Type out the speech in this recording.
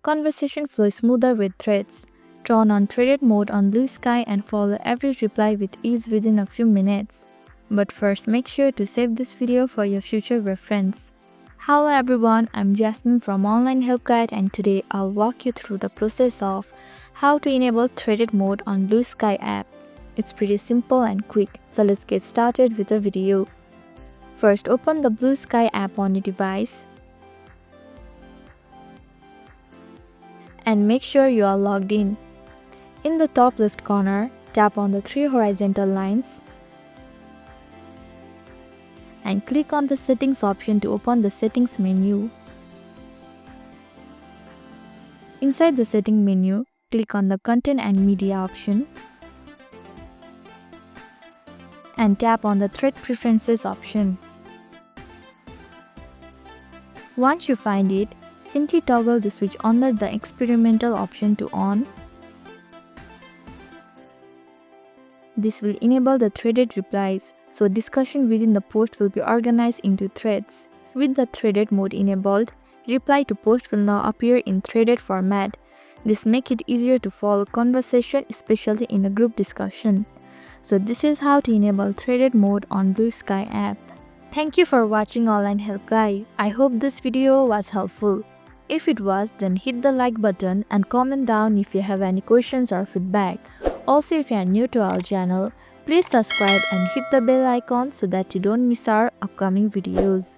conversation flows smoother with threads. Turn on threaded mode on Bluesky and follow every reply with ease within a few minutes. But first, make sure to save this video for your future reference. Hello everyone, I'm Jasmine from Online Help Guide, and today I'll walk you through the process of how to enable threaded mode on Bluesky app. It's pretty simple and quick, so let's get started with the video. First, open the Bluesky app on your device and make sure you are logged in. In the top left corner, tap on the three horizontal lines and click on the settings option to open the settings menu. Inside the setting menu, click on the content and media option and tap on the thread preferences option. Once you find it, simply toggle the switch under the experimental option to on. This will enable the threaded replies, so discussion within the post will be organized into threads. With the threaded mode enabled, reply to post will now appear in threaded format. This makes it easier to follow conversation, especially in a group discussion. So this is how to enable threaded mode on Bluesky app. Thank you for watching Online Help Guide. I hope this video was helpful. If it was, then hit the like button and comment down if you have any questions or feedback. Also, if you are new to our channel, please subscribe and hit the bell icon so that you don't miss our upcoming videos.